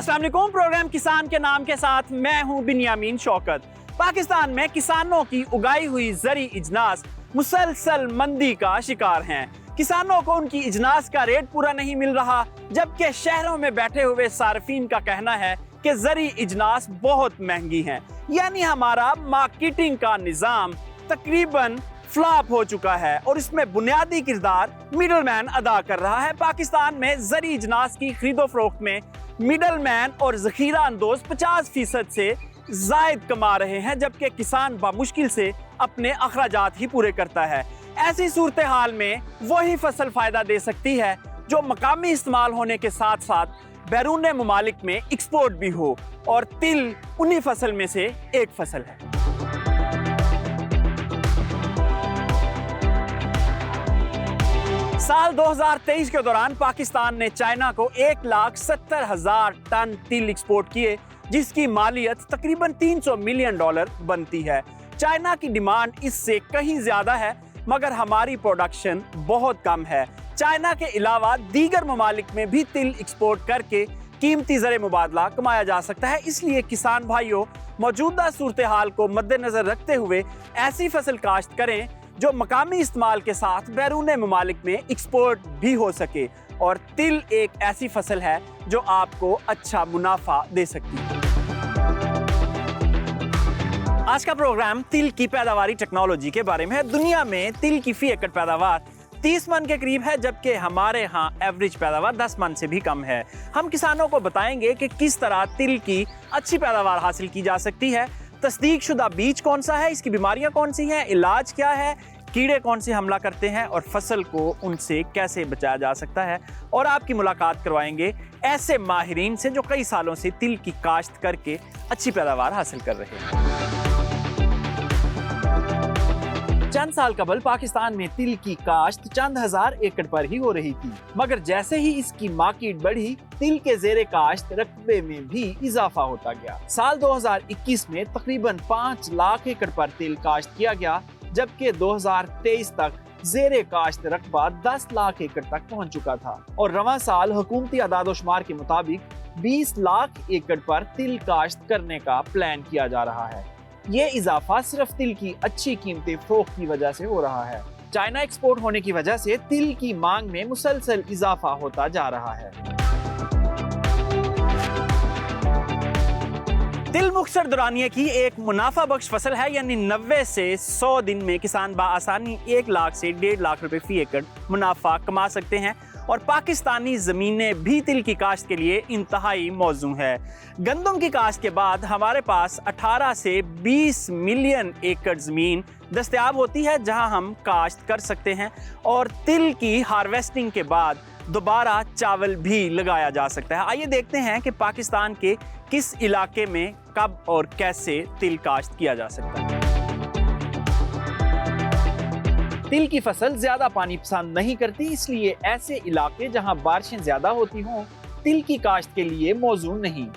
अस्सलाम वालेकुम। प्रोग्राम किसान के नाम के साथ मैं हूं बिन्यामीन शौकत। पाकिस्तान में किसानों की उगाई हुई जरी इजनास मुसलसल मंदी का शिकार हैं। किसानों को उनकी इजनास का रेट पूरा नहीं मिल रहा, जबकि शहरों में बैठे हुए सार्फिन का कहना है कि जरी इजनास बहुत महंगी हैं। यानी हमारा मार्केटिंग का निजाम तकरीबन फ्लॉप हो चुका है और इसमें बुनियादी किरदार मिडलमैन अदा कर रहा है। पाकिस्तान में जरी इजनास की खरीदो फरोख्त में मिडलमैन और जखीरा अंदोज 50% से जायद कमा रहे हैं, जबकि किसान बामुश्किल से अपने अखराजात ही पूरे करता है। ऐसी सूरत हाल में वही फसल फायदा दे सकती है जो मकामी इस्तेमाल होने के साथ साथ बैरून ममालिक में एक्सपोर्ट भी हो, और तिल उन्हीं फसल में से एक फसल है। साल 2023 के दौरान पाकिस्तान ने चाइना को 1,70,000 टन तिल एक्सपोर्ट किए, जिसकी मालियत तकरीबन $300 मिलियन बनती है। चाइना की डिमांड इससे कहीं ज्यादा है, मगर हमारी प्रोडक्शन बहुत कम है। चाइना के अलावा दीगर ममालिक में भी तिल एक्सपोर्ट करके कीमती ज़र मुबादला कमाया जा सकता है। इसलिए किसान भाइयों, मौजूदा सूरत हाल को मद्देनजर रखते हुए ऐसी फसल काश्त करें जो मकामी इस्तेमाल के साथ बैरून ममालिक में एक्सपोर्ट भी हो सके, और तिल एक ऐसी फसल है जो आपको अच्छा मुनाफा दे सकती है। आज का प्रोग्राम तिल की पैदावारी टेक्नोलॉजी के बारे में है। दुनिया में तिल की फी एकड़ पैदावार 30 मन के करीब है, जबकि हमारे यहाँ एवरेज पैदावार 10 मन से भी कम है। हम किसानों को बताएंगे कि किस तरह तिल की अच्छी पैदावार हासिल की जा सकती है, तस्दीक शुदा बीज कौन सा है, इसकी बीमारियां कौन सी हैं, इलाज क्या है, कीड़े कौन से हमला करते हैं और फसल को उनसे कैसे बचाया जा सकता है। और आपकी मुलाकात करवाएंगे ऐसे माहिरीन से जो कई सालों से तिल की काश्त करके अच्छी पैदावार हासिल कर रहे हैं। चंद साल कबल पाकिस्तान में तिल की काश्त चंद हजार एकड़ पर ही हो रही थी, मगर जैसे ही इसकी मार्केट बढ़ी, तिल के जेरे काश्त रकबे में भी इजाफा होता गया। साल 2021 में तकरीबन 5 लाख एकड़ पर तिल काश्त किया गया, जबकि 2023 तक जेरे काश्त रकबा 10 लाख एकड़ तक पहुंच चुका था, और रवां साल हुकूमती अदाद-ओ-शुमार के मुताबिक 20 लाख एकड़ पर तिल काश्त करने का प्लान किया जा रहा है। ये इजाफा सिर्फ तिल की अच्छी कीमतें फरोख्त की वजह से हो रहा है। चाइना एक्सपोर्ट होने की वजह से तिल की मांग में मुसलसल इजाफा होता जा रहा है। तिल मुख्तसर दौरानिये की एक मुनाफा बख्श फसल है, यानी 90 से 100 दिन में किसान बाआसानी 1 लाख से 1.5 लाख रुपए फी एकड़ मुनाफा कमा सकते हैं, और पाकिस्तानी जमीनें भी तिल की काश्त के लिए इंतहाई मौजू है। गंदम की काश्त के बाद हमारे पास 18 से 20 मिलियन एकड़ जमीन दस्तयाब होती है जहां हम काश्त कर सकते हैं, और तिल की हार्वेस्टिंग के बाद दोबारा चावल भी लगाया जा सकता है। आइए देखते हैं कि पाकिस्तान के किस इलाके में कब और कैसे तिल काश्त किया जा सकता है। तिल की फसल ज्यादा पानी पसंद नहीं करती, इसलिए ऐसे इलाके जहां बारिशें ज्यादा होती हों तिल की काश्त के लिए मौजूद नहीं।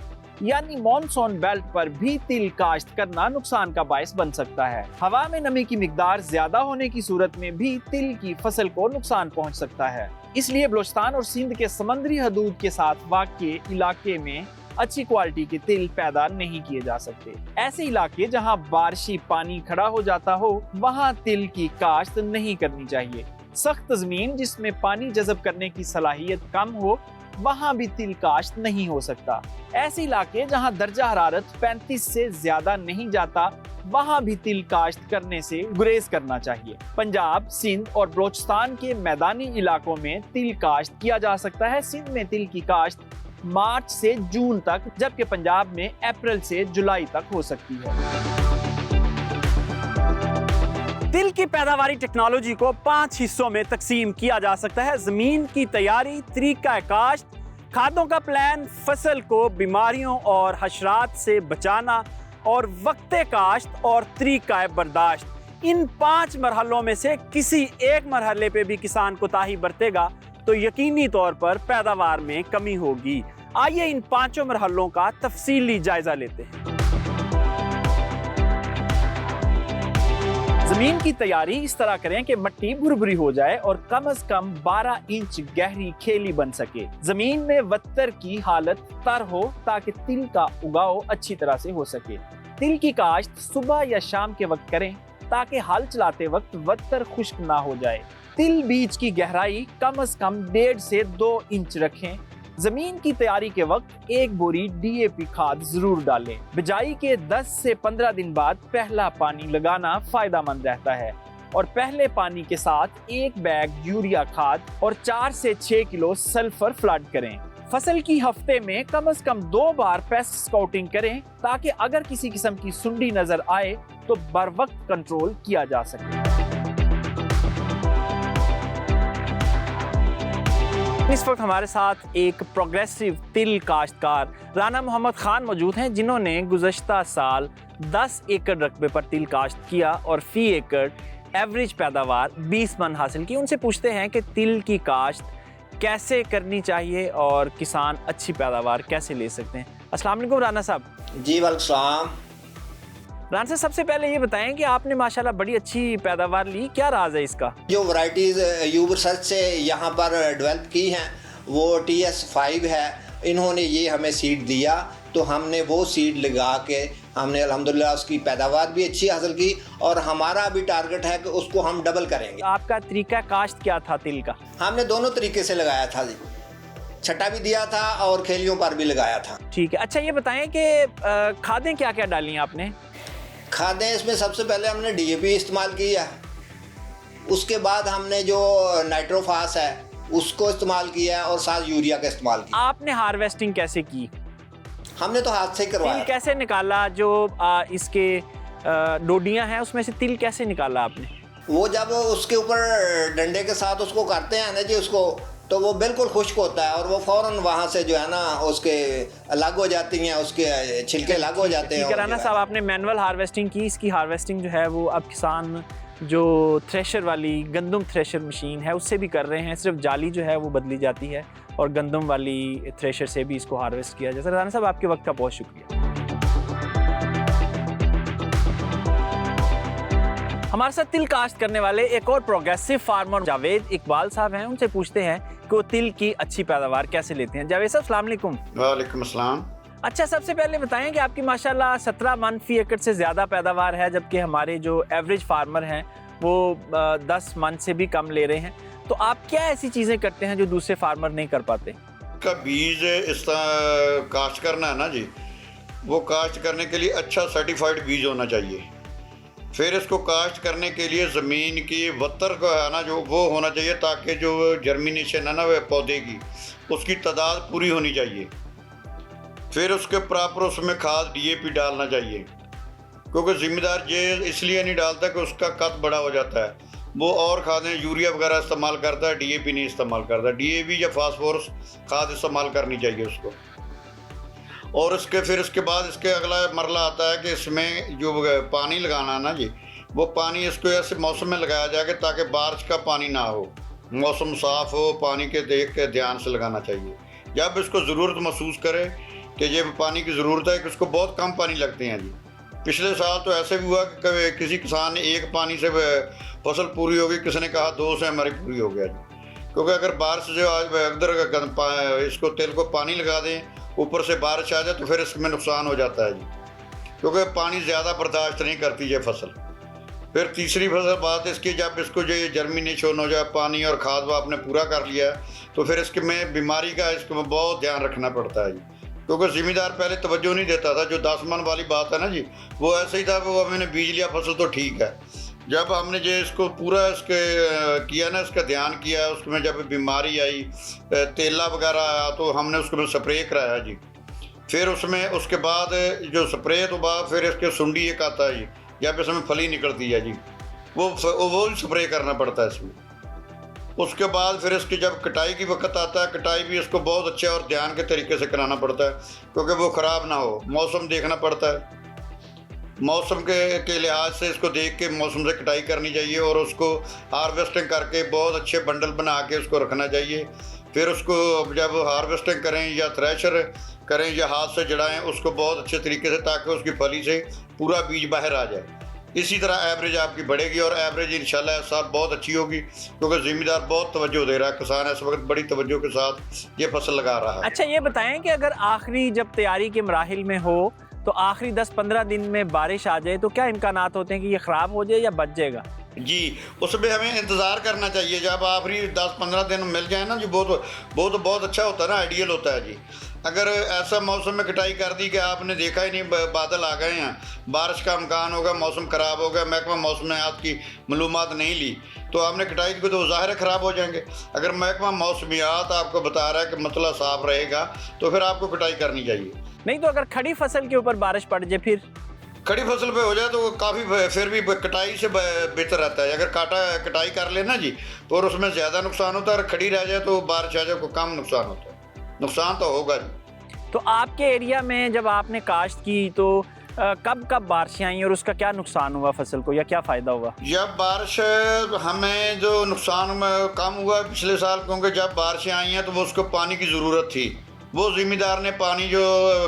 यानी मॉनसून बेल्ट पर भी तिल काश्त करना नुकसान का बायस बन सकता है। हवा में नमी की मिकदार ज्यादा होने की सूरत में भी तिल की फसल को नुकसान पहुंच सकता है। इसलिए बलूचिस्तान और सिंध के समंदरी हदूद के साथ वाक़े इलाके में अच्छी क्वालिटी के तिल पैदा नहीं किए जा सकते। ऐसे इलाके जहां बारिशी पानी खड़ा हो जाता हो, वहां तिल की काश्त नहीं करनी चाहिए। सख्त जमीन जिसमें पानी जज़ब करने की सलाहियत कम हो, वहां भी तिल काश्त नहीं हो सकता। ऐसे इलाके जहां दर्जा हरारत 35 से ज्यादा नहीं जाता, वहां भी तिल काश्त करने से गुरेज करना चाहिए। पंजाब, सिंध और बलूचिस्तान के मैदानी इलाकों में तिल काश्त किया जा सकता है। सिंध में तिल की काश्त मार्च से जून तक, जबकि पंजाब में अप्रैल से जुलाई तक हो सकती है। तिल की पैदावारी टेक्नोलॉजी को 5 हिस्सों में तकसीम किया जा सकता है। जमीन की तैयारी, तरीका काश्त, खादों का प्लान, फसल को बीमारियों और हशरात से बचाना, और वक्त काश्त और तरीका बर्दाश्त। इन 5 मरहलों में से किसी एक मरहले पे भी किसान कोताही बरतेगा तो यकीनी तौर पर पैदावार में कमी होगी। आइए इन 5 मरहलों का तफसीली जायजा लेते हैं। जमीन की तैयारी इस तरह करें कि मिट्टी भुरभुरी हो जाए और कम से कम 12 इंच गहरी खेली बन सके। जमीन में वत्तर की हालत तर हो ताकि तिल का उगाव अच्छी तरह से हो सके। तिल की काश्त सुबह या शाम के वक्त करें ताकि हल चलाते वक्त वत्तर खुश्क ना हो जाए। तिल बीज की गहराई कम से कम 1.5 से 2 इंच रखें। जमीन की तैयारी के वक्त 1 बोरी DAP खाद जरूर डालें। बिजाई के 10 से 15 दिन बाद पहला पानी लगाना फायदेमंद रहता है और पहले पानी के साथ 1 बैग यूरिया खाद और 4 से 6 किलो सल्फर फ्लड करें। फसल की हफ्ते में कम से कम 2 बार पेस्ट स्काउटिंग करें ताकि अगर किसी किस्म की सुंडी नजर आए तो बर वक्त कंट्रोल किया जा सके। इस वक्त हमारे साथ एक प्रोग्रेसिव तिल काश्तकार राना मोहम्मद खान मौजूद हैं, जिन्होंने गुज़श्ता साल 10 एकड़ रकबे पर तिल काश्त किया और फी एकड़ एवरेज पैदावार 20 मन हासिल की। उनसे पूछते हैं कि तिल की काश्त कैसे करनी चाहिए और किसान अच्छी पैदावार कैसे ले सकते हैं। अस्सलाम वालेकुम राना साहब। जी वालेकुम। राना साहब, सबसे पहले ये बताएं कि आपने माशाल्लाह बड़ी अच्छी पैदावार ली, क्या राज है इसका? जो वैरायटीज़ यूब रिसर्च से यहाँ पर डेवलप की हैं वो TS5 है। इन्होंने ये हमें सीड दिया तो हमने वो सीड लगा के हमने अल्हम्दुलिल्लाह उसकी पैदावार भी अच्छी हासिल की और हमारा अभी टारगेट है कि उसको हम डबल करेंगे। आपका तरीका काश्त क्या था तिल का? हमने दोनों तरीके से लगाया था जी, छट्टा भी दिया था और खेलियों पर भी लगाया था। ठीक है। अच्छा, ये बताएं कि खादें क्या क्या डाली आपने? खादें इसमें सबसे पहले हमने DAP इस्तेमाल किया, उसके बाद हमने जो नाइट्रोफास है उसको इस्तेमाल किया और साथ यूरिया का इस्तेमाल किया। आपने हार्वेस्टिंग कैसे की? हमने तो हाथ से ही करवाया। तिल कैसे निकाला? जो इसके डोडियां हैं उसमें से तिल कैसे निकाला आपने? वो जब उसके ऊपर डंडे के साथ उसको करते हैं ना जी उसको, तो वो बिल्कुल खुश्क होता है और वो फौरन वहाँ से जो है ना उसके अलग हो जाती हैं, उसके छिलके अलग हो जाते हैं। राना साहब, आपने मैनुअल हार्वेस्टिंग की, इसकी हार्वेस्टिंग जो है वो अब किसान जो थ्रेशर वाली गंदम थ्रेशर मशीन है उससे भी कर रहे हैं। सिर्फ जाली जो है वो बदली जाती है और गंदम वाली थ्रेशर से भी इसको हार्वेस्ट किया जाता है। राना साहब, आपके वक्त का बहुत शुक्रिया। हमारे साथ तिल काश्त करने वाले एक और प्रोग्रेसिव फार्मर जावेद इकबाल साहब हैं। उनसे पूछते हैं कि वो तिल की अच्छी पैदावार कैसे लेते हैं। जावेद साहब, अस्सलाम वालेकुम। वालेकुम अस्सलाम। अच्छा, सबसे पहले बताएं कि आपकी माशाल्लाह 17 मन फी एकड़ से ज़्यादा पैदावार है, जबकि हमारे जो एवरेज फार्मर हैं वो 10 मन से भी कम ले रहे हैं। तो आप क्या ऐसी चीज़ें करते हैं जो दूसरे फार्मर नहीं कर पाते? का बीज इस तरह काश्त करना है ना जी, वो काश्त करने के लिए अच्छा सर्टिफाइड बीज होना चाहिए। फिर इसको काश्त करने के लिए ज़मीन की वत्तर का है ना जो वो होना चाहिए ताकि जो जर्मिनेशन है ना वह पौधे की उसकी तादाद पूरी होनी चाहिए। फिर उसके प्रॉपर उसमें खाद DAP डालना चाहिए, क्योंकि ज़िम्मेदार ये इसलिए नहीं डालता कि उसका कद बड़ा हो जाता है। वो और खादें यूरिया वगैरह इस्तेमाल करता है, DAP नहीं इस्तेमाल करता। DAP या फास्फोरस खाद इस्तेमाल करनी चाहिए उसको। और फिर इसके बाद इसके अगला मरला आता है कि इसमें जो पानी लगाना है ना जी, वो पानी इसको ऐसे मौसम में लगाया जाए कि ताकि बारिश का पानी ना हो, मौसम साफ़ हो, पानी के देख के ध्यान से लगाना चाहिए। जब इसको ज़रूरत महसूस करे कि ये पानी की ज़रूरत है कि उसको बहुत कम पानी लगते हैं जी। पिछले साल तो ऐसे भी हुआ कि किसी किसान ने 1 पानी से फसल पूरी हो गई, किसी ने कहा 2 से हमारी पूरी हो गया जी। क्योंकि अगर बारिश जो आज अगर इसको तिल को पानी लगा दें, ऊपर से बारिश आ जाए तो फिर इसमें नुकसान हो जाता है जी, क्योंकि पानी ज़्यादा बर्दाश्त नहीं करती ये फसल। फिर तीसरी फसल बात इसकी, जब इसको जो जर्मिनेशन हो जाए, पानी और खाद वो आपने पूरा कर लिया तो फिर इसके में बीमारी का इसको में बहुत ध्यान रखना पड़ता है जी, क्योंकि ज़िम्मेदार पहले तवज्जो नहीं देता था। जो 10 मन वाली बात है ना जी, वो ऐसे ही था कि वो हमने बीज लिया फसल तो ठीक है। जब हमने जो इसको पूरा इसके किया ना, इसका ध्यान किया, उसमें जब बीमारी आई, तेला वगैरह आया तो हमने उसको स्प्रे कराया जी। फिर उसमें उसके बाद जो स्प्रे तो बाद फिर इसके सुंडी एक आता है जी, जब इसमें फली निकलती है जी, वो स्प्रे करना पड़ता है इसमें। उसके बाद फिर इसकी जब कटाई की वक्त आता है, कटाई भी इसको बहुत अच्छे और ध्यान के तरीके से कराना पड़ता है, क्योंकि वो ख़राब ना हो। मौसम देखना पड़ता है, मौसम के लिहाज से इसको देख के मौसम से कटाई करनी चाहिए और उसको हार्वेस्टिंग करके बहुत अच्छे बंडल बना के उसको रखना चाहिए। फिर उसको जब हार्वेस्टिंग करें या थ्रेशर करें या हाथ से जड़ाएं उसको बहुत अच्छे तरीके से, ताकि उसकी फली से पूरा बीज बाहर आ जाए। इसी तरह एवरेज आपकी बढ़ेगी और एवरेज इंशाल्लाह इस साल बहुत अच्छी होगी, क्योंकि ज़मींदार बहुत तवज्जो दे रहा है, किसान इस वक्त बड़ी तवज्जो के साथ ये फसल लगा रहा है। अच्छा, ये बताएं कि अगर आखिरी जब तैयारी के मराहिल में हो तो आखिरी 10-15 दिन में बारिश आ जाए तो क्या इम्कानात होते हैं कि ये ख़राब हो जाए या बच जाएगा? जी, उसमें हमें इंतज़ार करना चाहिए। जब आखिरी 10-15 दिन मिल जाए ना जी, बहुत अच्छा होता है ना, आइडियल होता है जी। अगर ऐसा मौसम में कटाई कर दी कि आपने देखा ही नहीं, बादल आ गए हैं, बारिश का इम्कान होगा, मौसम ख़राब हो गया, महकमा मौसमियात की मालूमात नहीं ली तो आपने कटाई की तो ज़ाहिर ख़राब हो जाएंगे। अगर महकमा मौसमियात आपको बता रहा है कि मतला साफ रहेगा तो फिर आपको कटाई करनी चाहिए। नहीं तो अगर खड़ी फसल के ऊपर बारिश पड़ जाए फिर? खड़ी फसल पे हो जाए तो काफ़ी फिर भी कटाई से बेहतर रहता है। अगर कटाई कर लेना जी तो और उसमें ज़्यादा नुकसान होता है, और खड़ी रह जाए तो बारिश आ जाए तो कम नुकसान होता है। नुकसान तो होगा जी। तो आपके एरिया में जब आपने काश्त की तो कब बारिशें आई और उसका क्या नुकसान हुआ फसल को या क्या फ़ायदा हुआ? जब बारिश हमें जो नुकसान कम हुआ पिछले साल, क्योंकि जब बारिशें आई हैं तो वो उसको पानी की ज़रूरत थी। वो ज़िम्मेदार ने पानी जो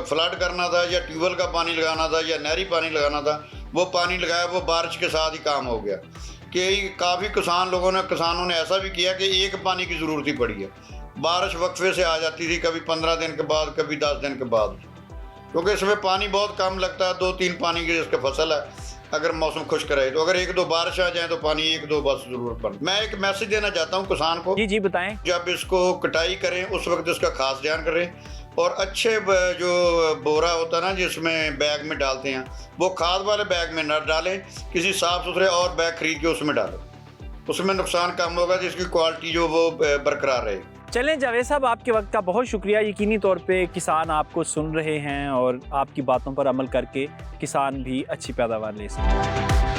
फ्लड करना था या ट्यूबवेल का पानी लगाना था या नहरी पानी लगाना था वो पानी लगाया, वो बारिश के साथ ही काम हो गया। कि काफ़ी किसानों ने ऐसा भी किया कि एक पानी की ज़रूरत ही पड़ी है। बारिश वक्फे से आ जाती थी, कभी 15 दिन के बाद, कभी 10 दिन के बाद, क्योंकि इसमें पानी बहुत कम लगता है। 2-3 पानी की जिसका फसल है, अगर मौसम खुश्क रहे तो अगर 1-2 बारिश आ जाए तो पानी 1-2 बस जरूरत पड़े। मैं एक मैसेज देना चाहता हूँ किसान को। जी बताएं। जब इसको कटाई करें उस वक्त इसका खास ध्यान करें, और अच्छे जो बोरा होता है ना जिसमें बैग में डालते हैं, वो खाद वाले बैग में न डालें, किसी साफ़ सुथरे और बैग खरीद के उसमें डालें। उसमें नुकसान कम होगा, जिसकी क्वालिटी जो वो बरकरार रहे। चलें जावेद साहब, आपके वक्त का बहुत शुक्रिया। यकीनी तौर पे किसान आपको सुन रहे हैं और आपकी बातों पर अमल करके किसान भी अच्छी पैदावार ले सकें।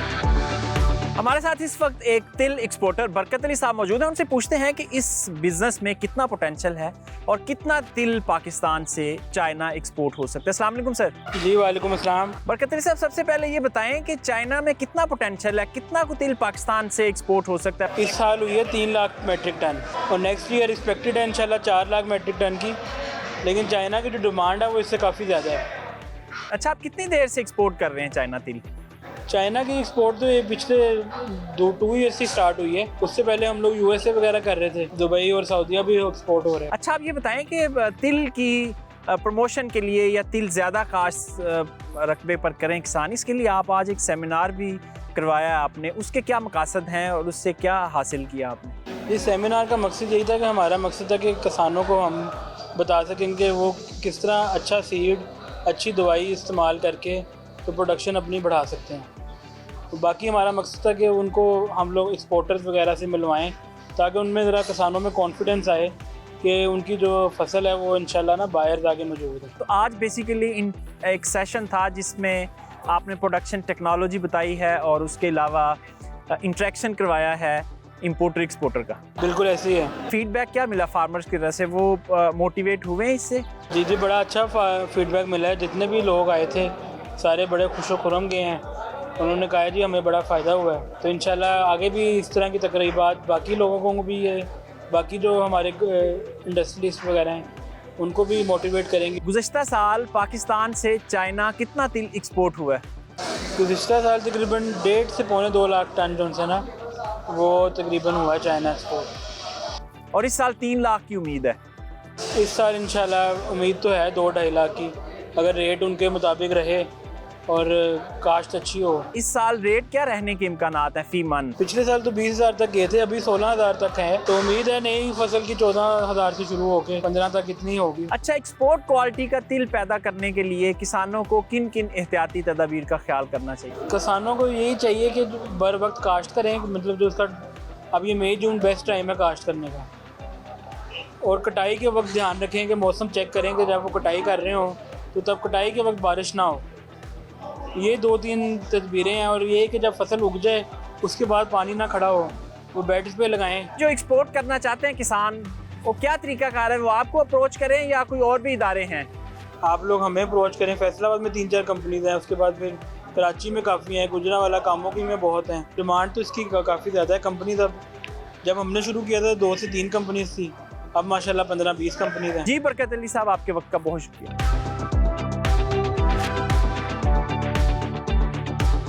हमारे साथ इस वक्त एक तिल एक्सपोर्टर बरकत अली साहब मौजूद हैं। उनसे पूछते हैं कि इस बिज़नेस में कितना पोटेंशियल है और कितना तिल पाकिस्तान से चाइना एक्सपोर्ट हो सकता है। अस्सलाम वालेकुम सर। जी वालेकुम अस्सलाम। बरकत अली साहब, सबसे पहले ये बताएं कि चाइना में कितना पोटेंशियल है, कितना को तिल पाकिस्तान से एक्सपोर्ट हो सकता है? इस साल हुई है 3 लाख मेट्रिक टन और नेक्स्ट ईयर एक्सपेक्टेड है इंशाल्लाह 4 लाख मेट्रिक टन की, लेकिन चाइना की जो डिमांड है वो इससे काफ़ी ज़्यादा है। अच्छा, आप कितनी देर से एक्सपोर्ट कर रहे हैं चाइना तिल? चाइना की एक्सपोर्ट तो ये पिछले 2 ईयर से स्टार्ट हुई है। उससे पहले हम लोग यूएसए वगैरह कर रहे थे, दुबई और सऊदीया भी एक्सपोर्ट हो रहे हैं। अच्छा, आप ये बताएं कि तिल की प्रमोशन के लिए या तिल ज़्यादा काश्त रकबे पर करें किसान, इसके लिए आप आज एक सेमिनार भी करवाया है आपने, उसके क्या मकासद हैं और उससे क्या हासिल किया आपने? इस सेमिनार का मकसद यही था कि हमारा मकसद था कि किसानों को हम बता सकें कि वो किस तरह अच्छा सीड, अच्छी दवाई इस्तेमाल करके तो प्रोडक्शन अपनी बढ़ा सकते हैं। तो बाकी हमारा मकसद था कि उनको हम लोग एक्सपोर्टर्स वगैरह से मिलवाएं, ताकि उनमें ज़रा किसानों में कॉन्फिडेंस आए कि उनकी जो फसल है वो इंशाल्लाह ना बायर्स आगे मौजूद है। तो आज बेसिकली एक सेशन था जिसमें आपने प्रोडक्शन टेक्नोलॉजी बताई है और उसके अलावा इंटरेक्शन करवाया है इंपोर्टर एक्सपोर्टर का। बिल्कुल ऐसे ही है। फीडबैक क्या मिला फार्मर्स की तरफ से? वो मोटिवेट हुए हैं इससे? जी बड़ा अच्छा फीडबैक मिला है। जितने भी लोग आए थे सारे बड़े खुश व खुर्रम गए हैं। उन्होंने कहा जी हमें बड़ा फ़ायदा हुआ है। तो इंशाल्लाह आगे भी इस तरह की तकरीबात बाकी लोगों को भी है, बाकी जो हमारे इंडस्ट्रियलिस्ट वगैरह हैं उनको भी मोटिवेट करेंगे। गुज़श्ता साल पाकिस्तान से चाइना कितना तिल एक्सपोर्ट हुआ है? गुज़श्ता साल तकरीबन 1.5 से 2.25 लाख टन जो है ना वो तकरीबन हुआ है चाइना एक्सपोर्ट। और इस साल 3 लाख की उम्मीद है? इस साल इंशाल्लाह उम्मीद तो है 2-2.5 लाख की, अगर रेट उनके मुताबिक रहे और काश्त अच्छी हो। इस साल रेट क्या रहने के इम्कानात हैं फी मन? पिछले साल तो 20,000 तक गए थे, अभी 16,000 तक है। तो उम्मीद है नई फसल की 14,000 से शुरू होकर 15 तक इतनी होगी। अच्छा, एक्सपोर्ट क्वालिटी का तिल पैदा करने के लिए किसानों को किन किन एहतियाती तदाबीर का ख्याल करना चाहिए? किसानों को यही चाहिए कि बर वक्त काश्त करें, मतलब जो उसका अब ये मई जून बेस्ट टाइम है काश्त करने का। और कटाई के वक्त ध्यान रखें कि मौसम चेक करें कि जब वो कटाई कर रहे हो तो तब कटाई के वक्त बारिश ना हो। ये 2-3 तदबीरें हैं। और ये कि जब फसल उग जाए उसके बाद पानी ना खड़ा हो, वो बेड्स पे लगाएं। जो एक्सपोर्ट करना चाहते हैं किसान, वो क्या तरीकाकार है? वो आपको अप्रोच करें या कोई और भी इदारे हैं? आप लोग हमें अप्रोच करें। फैसलाबाद में 3-4 कंपनीज हैं, उसके बाद फिर कराची में काफ़ी हैं, गुजरांवाला कामों की में बहुत हैं। डिमांड तो इसकी काफ़ी ज़्यादा है। कंपनीज अब जब हमने शुरू किया था 2 से 3 कंपनीज थी, अब माशाल्लाह 15-20 कंपनीज हैं। जी बरकत अली साहब, आपके वक्त का बहुत शुक्रिया।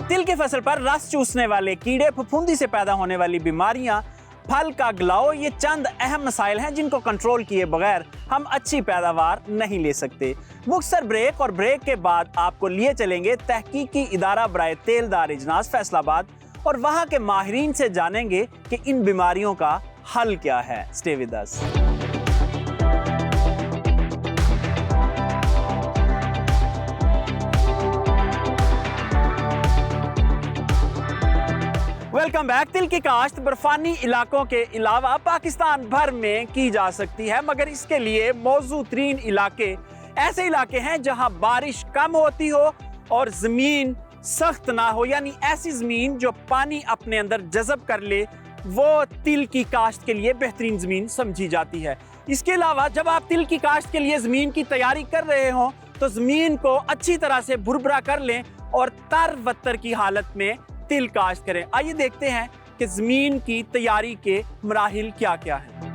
तिल की फसल पर रस चूसने वाले कीड़े, फफूंदी से पैदा होने वाली बीमारियां, फल का गलाव, ये चंद अहम मसाइल हैं जिनको कंट्रोल किए बगैर हम अच्छी पैदावार नहीं ले सकते। मुख्तसर ब्रेक, और ब्रेक के बाद आपको लिए चलेंगे तहकीकी इदारा बराए तेलदार इजनास फैसलाबाद, और वहां के माहिरीन से जानेंगे कि इन बीमारियों का हल क्या है। Stay with us. Welcome back. तिल की काश्त बर्फानी इलाकों के अलावा पाकिस्तान भर में की जा सकती है, मगर इसके लिए मौजू तरीन इलाके ऐसे इलाके हैं जहां बारिश कम होती हो और जमीन सख्त ना हो, यानी ऐसी जमीन जो पानी अपने अंदर जज़ब कर ले, वो तिल की काश्त के लिए बेहतरीन जमीन समझी जाती है। इसके अलावा जब आप तिल की काश्त के लिए जमीन की तैयारी कर रहे हो तो जमीन को अच्छी तरह से भुरभुरा कर लें और तर-वत्तर की हालत में तिल काश्त करें। आइए देखते हैं कि जमीन की तैयारी के मराहिल क्या क्या हैं।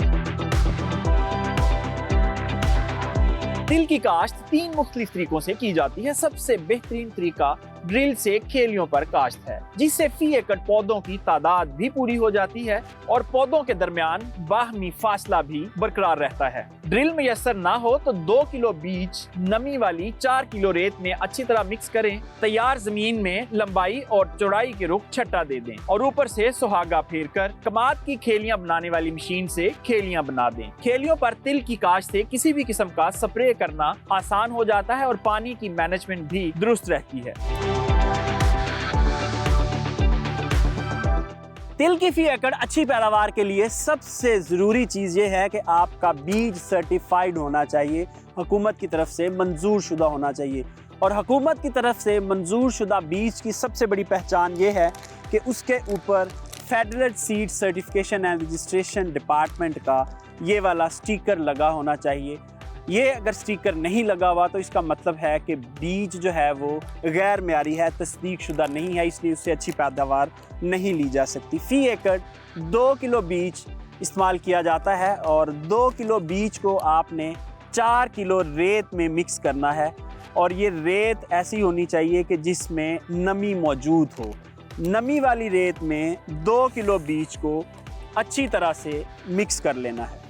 तिल की काश्त 3 मुख्तलिफ तरीकों से की जाती है। सबसे बेहतरीन तरीका ड्रिल से खेलियों पर काश्त है, जिससे फी एकड़ पौधों की तादाद भी पूरी हो जाती है और पौधों के दरमियान बाहमी फासला भी बरकरार रहता है। ड्रिल मैसर ना हो तो 2 किलो बीज नमी वाली 4 किलो रेत में अच्छी तरह मिक्स करें। तैयार जमीन में लंबाई और चौड़ाई के रुख छट्टा दे दें और ऊपर से सुहागा फेर कर कमाद की खेलियां बनाने वाली मशीन से खेलियां बना दें। खेलियों पर तिल की काश्त से किसी भी किस्म का स्प्रे करना आसान हो जाता है और पानी की मैनेजमेंट भी दुरुस्त रहती है। तिल की फी एकड़ अच्छी पैदावार के लिए सबसे ज़रूरी चीज़ ये है कि आपका बीज सर्टिफाइड होना चाहिए, हुकूमत की तरफ से मंजूर शुदा होना चाहिए। और हुकूमत की तरफ से मंजूर शुदा बीज की सबसे बड़ी पहचान ये है कि उसके ऊपर federal seed certification and registration department का ये वाला स्टिकर लगा होना चाहिए। ये अगर स्टिकर नहीं लगा हुआ तो इसका मतलब है कि बीज जो है वो गैर मेयारी है, तस्दीक शुदा नहीं है, इसलिए उससे अच्छी पैदावार नहीं ली जा सकती। फी एकड़ 2 किलो बीज इस्तेमाल किया जाता है और 2 किलो बीज को आपने 4 किलो रेत में मिक्स करना है और ये रेत ऐसी होनी चाहिए कि जिसमें नमी मौजूद हो। नमी वाली रेत में 2 किलो बीज को अच्छी तरह से मिक्स कर लेना है।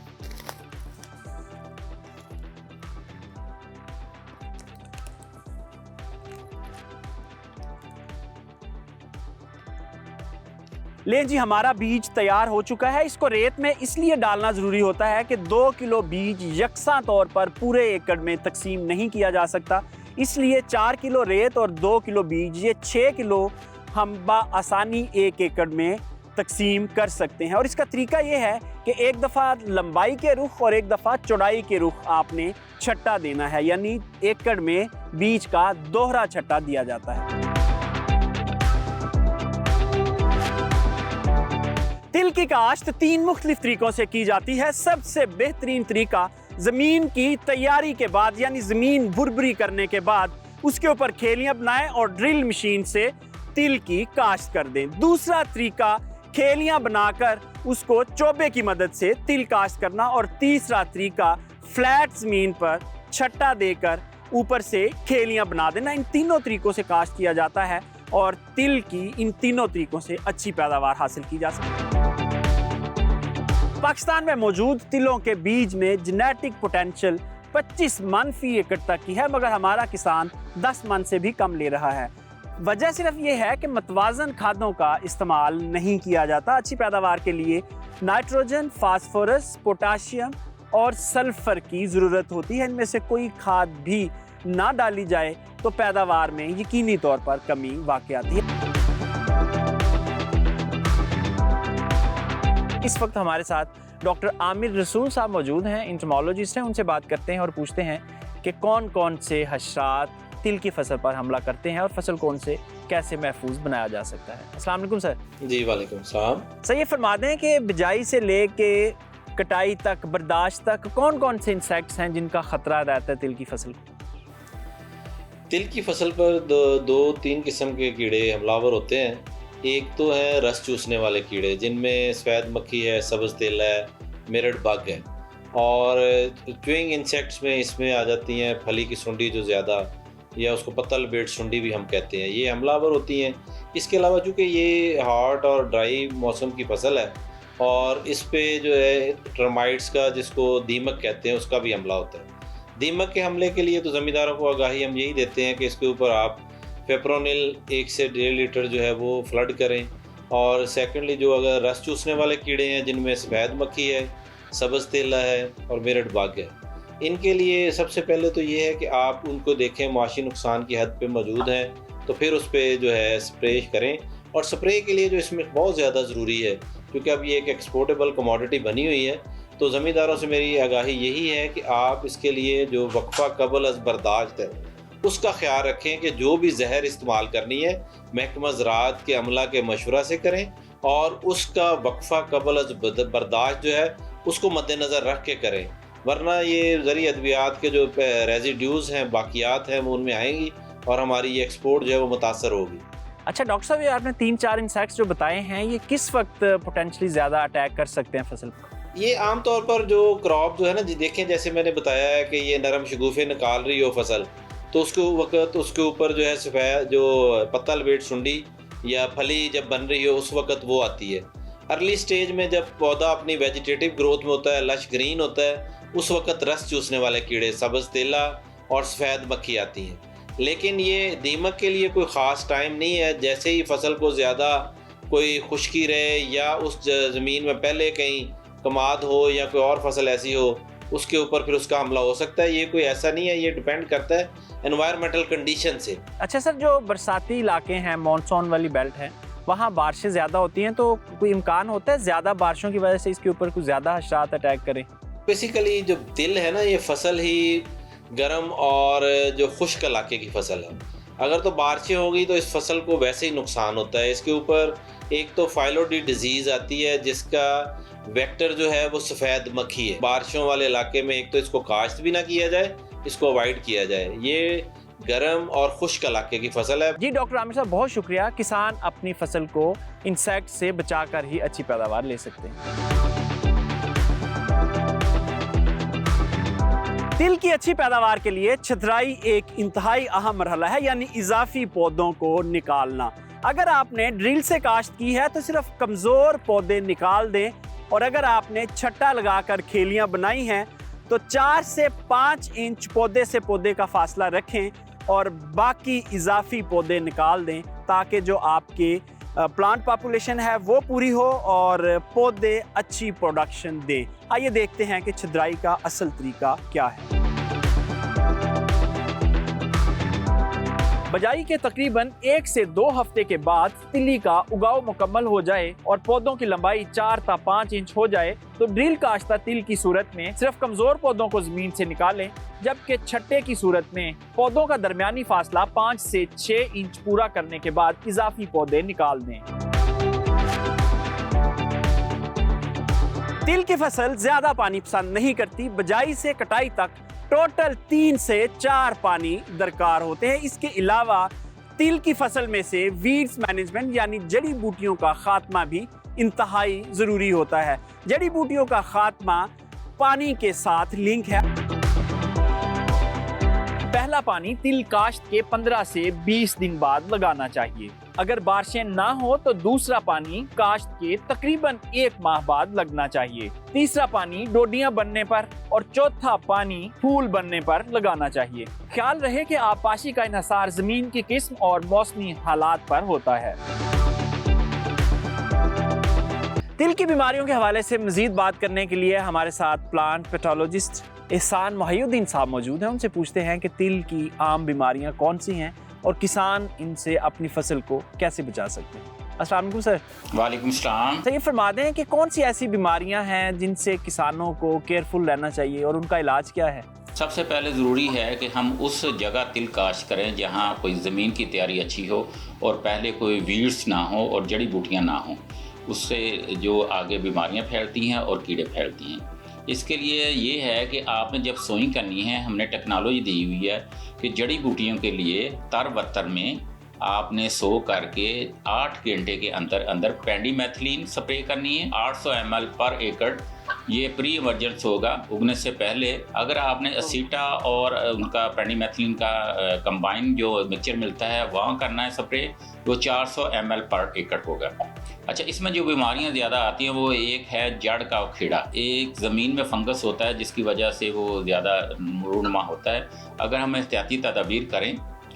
ले जी, हमारा बीज तैयार हो चुका है। इसको रेत में इसलिए डालना ज़रूरी होता है कि 2 किलो बीज यकसा तौर पर पूरे एकड़ में तकसीम नहीं किया जा सकता, इसलिए 4 किलो रेत और 2 किलो बीज, ये 6 किलो हम आसानी 1 एकड़ में तकसीम कर सकते हैं। और इसका तरीका ये है कि एक दफ़ा लंबाई के रुख और एक दफ़ा चौड़ाई के रुख आपने छट्टा देना है, यानी एकड़ में बीज का दोहरा छट्टा दिया जाता है। तिल की काश्त 3 मुख्तलिफ तरीकों से की जाती है। सबसे बेहतरीन तरीका ज़मीन की तैयारी के बाद, यानी ज़मीन भुरभुरी करने के बाद उसके ऊपर खेलियां बनाएं और ड्रिल मशीन से तिल की काश्त कर दें। दूसरा तरीका खेलियां बनाकर उसको चोबे की मदद से तिल काश्त करना, और तीसरा तरीका फ्लैट ज़मीन पर छट्टा देकर ऊपर से खेलियां बना देना। इन तीनों तरीकों से काश्त किया जाता है और तिल की इन तीनों तरीकों से अच्छी पैदावार हासिल की जा सकती है। पाकिस्तान में मौजूद तिलों के बीज में जेनेटिक पोटेंशियल 25 मन फी एकड़ तक की है, मगर हमारा किसान 10 मन से भी कम ले रहा है। वजह सिर्फ ये है कि मतवाजन खादों का इस्तेमाल नहीं किया जाता। अच्छी पैदावार के लिए नाइट्रोजन, फास्फोरस, पोटाशियम और सल्फर की ज़रूरत होती है। इनमें से कोई खाद भी ना डाली जाए तो पैदावार में यकीनी तौर पर कमी वाक़ आती है। इस वक्त हमारे साथ डॉक्टर आमिर रसूल साहब मौजूद हैं, इंटोमोलॉजिस्ट हैं। उनसे बात करते हैं और पूछते हैं कि कौन कौन से हशरात तिल की फसल पर हमला करते हैं और फसल को उनसे कैसे महफूज बनाया जा सकता है। अस्सलाम वालेकुम सर। जी वालेकुम सलाम। सर, ये फरमा दें कि बिजाई से लेके कटाई तक, बर्दाश्त तक कौन कौन से इंसेक्ट्स हैं जिनका ख़तरा रहता है तिल की फसल को? तिल की फसल पर दो तीन किस्म के कीड़े हमलावर होते हैं। एक तो है रस चूसने वाले कीड़े, जिनमें सफ़ेद मक्खी है, सब्ज़ तिल है, मेरठ बग है, और च्यूइंग इंसेक्ट्स में इसमें आ जाती हैं फली की सुंडी जो ज़्यादा या उसको पत्तल बेट सुंडी भी हम कहते हैं, ये हमलावर होती हैं। इसके अलावा चूँकि ये हॉट और ड्राई मौसम की फसल है और इस पे जो है टर्माइट्स का, जिसको दीमक कहते हैं, उसका भी हमला होता है। दीमक के हमले के लिए तो ज़मींदारों को आगाही हम यही देते हैं कि इसके ऊपर आप फेप्रोनिल 1 से 1.5 लीटर जो है वो फ्लड करें। और सेकेंडली जो अगर रस चूसने वाले कीड़े हैं जिनमें सफ़ेद मक्खी है, सब्ज़ तेला है और मेरठ बाग है, इनके लिए सबसे पहले तो ये है कि आप उनको देखें मुआशी नुकसान की हद पे मौजूद हैं तो फिर उस पर जो है स्प्रे करें। और स्प्रे के लिए जो इसमें बहुत ज़्यादा ज़रूरी है, क्योंकि अब ये एक एक्सपोर्टेबल कमोडिटी बनी हुई है, तो ज़मींदारों से मेरी आगाही यही है कि आप इसके लिए जो वक्फा कबल अज़ बर्दाश्त है उसका ख्याल रखें कि जो भी जहर इस्तेमाल करनी है महकमा ज़राअत के अमला के मशवरा से करें और उसका वक्फा कबल अज़ बर्दाश्त जो है उसको मद्देनज़र रख के करें, वरना ये ज़री अद्वियात के जो रेजिड्यूज़ हैं, बाकियात हैं, वो उनमें आएंगी और हमारी ये एक्सपोर्ट जो है वो मुतासर होगी। अच्छा डॉक्टर साहब, ये आपने 3-4 इंसेक्ट्स जो बताए हैं, ये किस वक्त पोटेंशली ज़्यादा अटैक कर सकते हैं फसल पर? ये आम तौर पर जो क्रॉप जो है ना जी, देखें जैसे मैंने बताया है कि ये नरम शगुफ़े निकाल रही हो फसल, तो उसके ऊपर जो है सफ़ेद जो पत्तल बेट सुंडी या फली जब बन रही हो उस वक्त वो आती है। अर्ली स्टेज में जब पौधा अपनी वेजिटेटिव ग्रोथ में होता है, लश ग्रीन होता है, उस वक्त रस चूसने वाले कीड़े, सब्ज़ तेला और सफ़ेद मक्खी आती हैं। लेकिन ये दीमक के लिए कोई ख़ास टाइम नहीं है। जैसे ही फसल को ज़्यादा कोई खुश्की रहे या उस ज़मीन में पहले कहीं कमाद हो या कोई और फसल ऐसी हो, उसके ऊपर फिर उसका हमला हो सकता है। ये कोई ऐसा नहीं है, ये डिपेंड करता है एनवायरमेंटल कंडीशन से। अच्छा सर, जो बरसाती इलाके हैं, मॉनसून वाली बेल्ट है, वहाँ बारिशें ज़्यादा होती हैं, तो कोई इम्कान होता है ज़्यादा बारिशों की वजह से इसके ऊपर कुछ ज़्यादा हशरात अटैक करें? बेसिकली जो तिल है ना, ये फसल ही गर्म और जो खुश्क इलाके की फसल है। अगर तो बारिशें होगी तो इस फसल को वैसे ही नुकसान होता है। इसके ऊपर एक तो फाइलोडी डिजीज़ आती है जिसका वेक्टर जो है वो सफ़ेद मक्खी है। बारिशों वाले इलाके में एक तो इसको काश्त भी ना किया जाए, इसको अवॉइड किया जाए। ये गर्म और खुश्क इलाके की फसल है। जी डॉक्टर आमिर साहब, बहुत शुक्रिया। किसान अपनी फसल को इंसेक्ट से बचाकर ही अच्छी पैदावार ले सकते हैं। तिल की अच्छी पैदावार के लिए छितराई एक इंतहाई अहम मरहला है, यानी इजाफी पौधों को निकालना। अगर आपने ड्रिल से काश्त की है तो सिर्फ कमज़ोर पौधे निकाल दें, और अगर आपने छट्टा लगाकर खेलियां बनाई हैं तो 4 से 5 इंच पौधे से पौधे का फासला रखें और बाकी इजाफी पौधे निकाल दें, ताकि जो आपके प्लांट पॉपुलेशन है वो पूरी हो और पौधे अच्छी प्रोडक्शन दें। आइए देखते हैं कि छिद्राई का असल तरीका क्या है। बजाई के तकरीबन 1 से 2 हफ्ते के बाद तिली का उगाव मुकम्मल हो जाए और पौधों की लंबाई 4 से 5 इंच हो जाए तो ड्रिल काश्ता तिल की सूरत में सिर्फ कमजोर पौधों को जमीन से निकालें, जबकि छट्टे की सूरत में पौधों का दरमियानी फासला 5 से 6 इंच पूरा करने के बाद इजाफी पौधे निकाल दें। तिल की फसल ज्यादा पानी पसंद नहीं करती। बजाई से कटाई तक टोटल 3 से 4 पानी दरकार होते हैं। इसके अलावा तिल की फसल में से वीड्स मैनेजमेंट यानी जड़ी बूटियों का खात्मा भी इंतहाई जरूरी होता है। जड़ी बूटियों का खात्मा पानी के साथ लिंक है। पहला पानी तिल काश्त के 15 से 20 दिन बाद लगाना चाहिए। अगर बारिशें ना हो तो दूसरा पानी काश्त के तकरीबन 1 माह बाद लगना चाहिए। तीसरा पानी डोडियां बनने पर और चौथा पानी फूल बनने पर लगाना चाहिए। ख्याल रहे कि आबपाशी का इन्हिसार जमीन की किस्म और मौसमी हालात पर होता है। तिल की बीमारियों के हवाले से मजीद बात करने के लिए हमारे साथ प्लांट पैथोलॉजिस्ट एहसान मोहिउद्दीन साहब मौजूद हैं। उनसे पूछते हैं कि तिल की आम बीमारियां कौन सी हैं और किसान इनसे अपनी फसल को कैसे बचा सकते हैं। अस्सलाम वालेकुम सर। वालेकुम सलाम। तो ये फरमा दें कि कौन सी ऐसी बीमारियां हैं जिनसे किसानों को केयरफुल रहना चाहिए और उनका इलाज क्या है। सबसे पहले ज़रूरी है कि हम उस जगह तिल काश्त करें जहाँ कोई ज़मीन की तैयारी अच्छी हो और पहले कोई वीड्स ना हो और जड़ी बूटियाँ ना हो। उससे जो आगे बीमारियाँ फैलती हैं और कीड़े फैलती हैं। इसके लिए ये है कि आपने जब सोइंग करनी है, हमने टेक्नोलॉजी दी हुई है कि जड़ी बूटियों के लिए तर में आपने सो करके 8 घंटे के अंदर अंदर पेंडीमेथिलीन स्प्रे करनी है 800 ml पर एकड़ ये प्री इमरजेंस होगा उगने से पहले। अगर आपने असीटा और उनका पेंडिमेथिलीन का कंबाइन जो मिक्सचर मिलता है वहाँ करना है स्प्रे, वो 400 ml पर एकड़ होगा। अच्छा, इसमें जो बीमारियां ज़्यादा आती हैं वो एक है जड़ का उखेड़ा, एक ज़मीन में फंगस होता है जिसकी वजह से वो ज़्यादा रूनुमा होता है। अगर हम एहतियाती तदाबीर करें